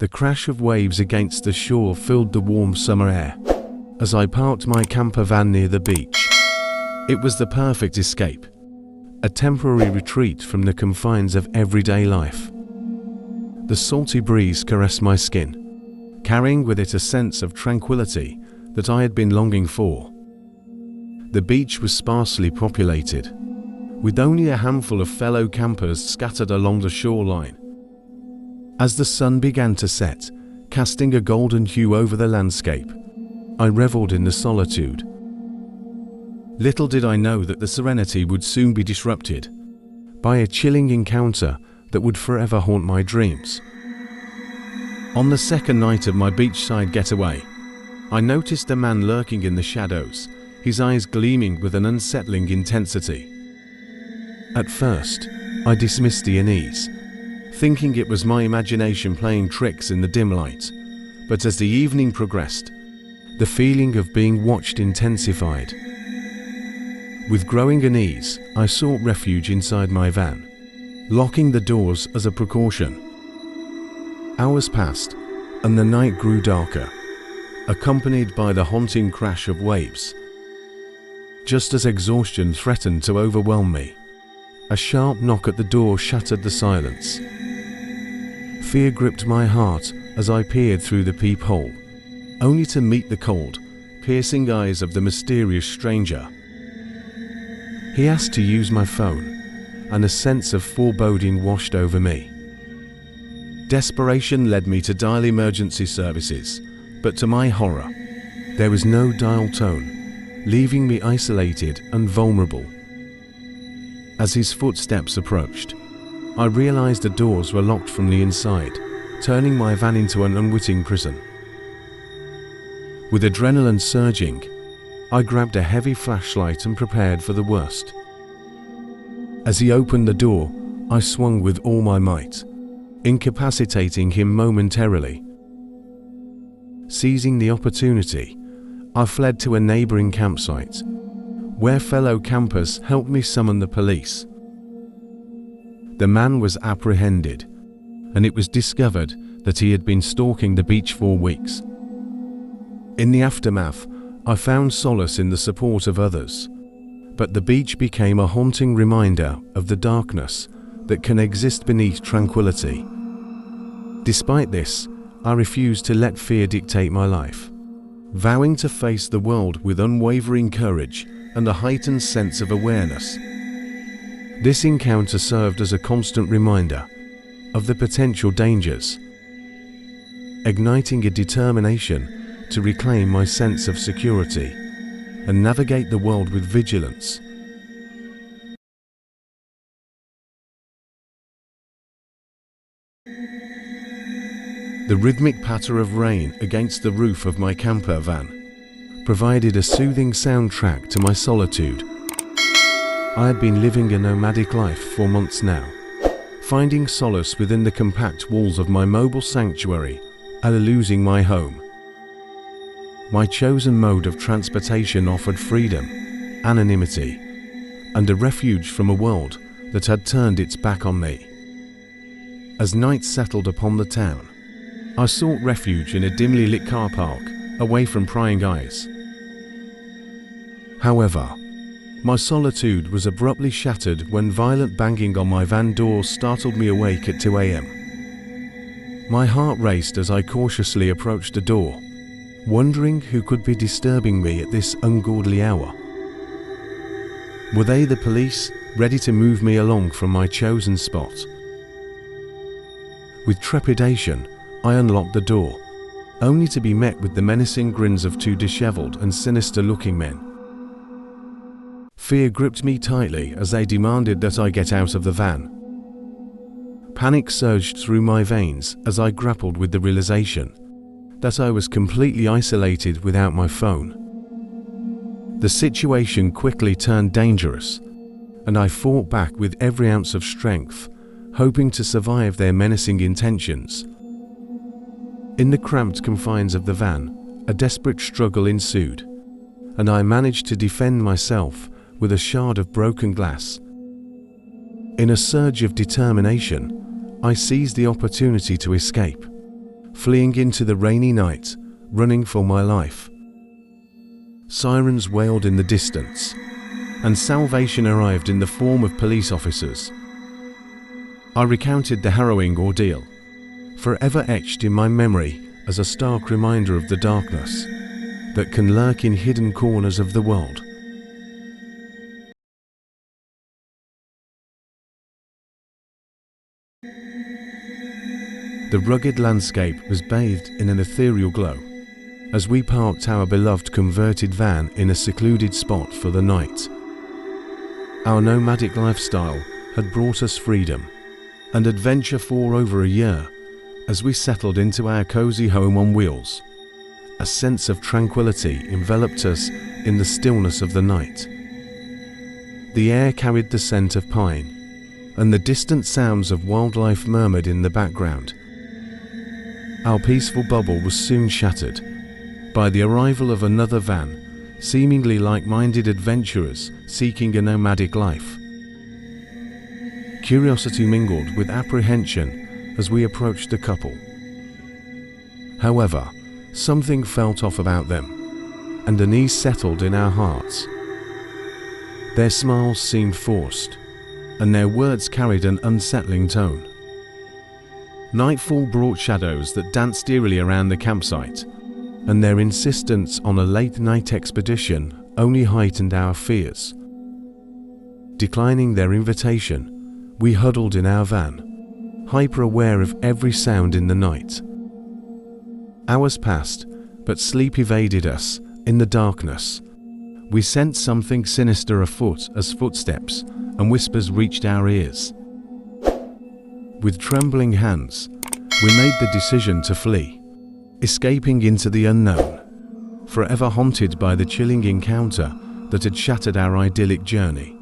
The crash of waves against the shore filled the warm summer air as I parked my camper van near the beach. It was the perfect escape, a temporary retreat from the confines of everyday life. The salty breeze caressed my skin, carrying with it a sense of tranquility that I had been longing for. The beach was sparsely populated, with only a handful of fellow campers scattered along the shoreline. As the sun began to set, casting a golden hue over the landscape, I reveled in the solitude. Little did I know that the serenity would soon be disrupted by a chilling encounter that would forever haunt my dreams. On the second night of my beachside getaway, I noticed a man lurking in the shadows, his eyes gleaming with an unsettling intensity. At first, I dismissed the unease, thinking it was my imagination playing tricks in the dim light, but as the evening progressed, the feeling of being watched intensified. With growing unease, I sought refuge inside my van, locking the doors as a precaution. Hours passed, and the night grew darker, accompanied by the haunting crash of waves. Just as exhaustion threatened to overwhelm me, a sharp knock at the door shattered the silence. Fear gripped my heart as I peered through the peephole, only to meet the cold, piercing eyes of the mysterious stranger. He asked to use my phone, and a sense of foreboding washed over me. Desperation led me to dial emergency services, but to my horror, there was no dial tone, leaving me isolated and vulnerable. As his footsteps approached, I realized the doors were locked from the inside, turning my van into an unwitting prison. With adrenaline surging, I grabbed a heavy flashlight and prepared for the worst. As he opened the door, I swung with all my might, incapacitating him momentarily. Seizing the opportunity, I fled to a neighboring campsite, where fellow campers helped me summon the police. The man was apprehended, and it was discovered that he had been stalking the beach for weeks. In the aftermath, I found solace in the support of others, but the beach became a haunting reminder of the darkness that can exist beneath tranquility. Despite this, I refused to let fear dictate my life, vowing to face the world with unwavering courage and a heightened sense of awareness. This encounter served as a constant reminder of the potential dangers, igniting a determination to reclaim my sense of security and navigate the world with vigilance. The rhythmic patter of rain against the roof of my camper van provided a soothing soundtrack to my solitude. I had been living a nomadic life for months now, finding solace within the compact walls of my mobile sanctuary and losing my home. My chosen mode of transportation offered freedom, anonymity, and a refuge from a world that had turned its back on me. As night settled upon the town, I sought refuge in a dimly lit car park, away from prying eyes. However, my solitude was abruptly shattered when violent banging on my van door startled me awake at 2 a.m. My heart raced as I cautiously approached the door, wondering who could be disturbing me at this ungodly hour. Were they the police, ready to move me along from my chosen spot? With trepidation, I unlocked the door, only to be met with the menacing grins of two disheveled and sinister-looking men. Fear gripped me tightly as they demanded that I get out of the van. Panic surged through my veins as I grappled with the realization that I was completely isolated without my phone. The situation quickly turned dangerous, and I fought back with every ounce of strength, hoping to survive their menacing intentions. In the cramped confines of the van, a desperate struggle ensued, and I managed to defend myself with a shard of broken glass. In a surge of determination, I seized the opportunity to escape, fleeing into the rainy night, running for my life. Sirens wailed in the distance, and salvation arrived in the form of police officers. I recounted the harrowing ordeal, forever etched in my memory as a stark reminder of the darkness that can lurk in hidden corners of the world. The rugged landscape was bathed in an ethereal glow as we parked our beloved converted van in a secluded spot for the night. Our nomadic lifestyle had brought us freedom and adventure for over a year as we settled into our cozy home on wheels. A sense of tranquility enveloped us in the stillness of the night. The air carried the scent of pine, and the distant sounds of wildlife murmured in the background. Our peaceful bubble was soon shattered by the arrival of another van, seemingly like-minded adventurers seeking a nomadic life. Curiosity mingled with apprehension as we approached the couple. However, something felt off about them, and unease settled in our hearts. Their smiles seemed forced, and their words carried an unsettling tone. Nightfall brought shadows that danced eerily around the campsite, and their insistence on a late-night expedition only heightened our fears. Declining their invitation, we huddled in our van, hyper-aware of every sound in the night. Hours passed, but sleep evaded us. In the darkness, we sensed something sinister afoot as footsteps and whispers reached our ears. With trembling hands, we made the decision to flee, escaping into the unknown, forever haunted by the chilling encounter that had shattered our idyllic journey.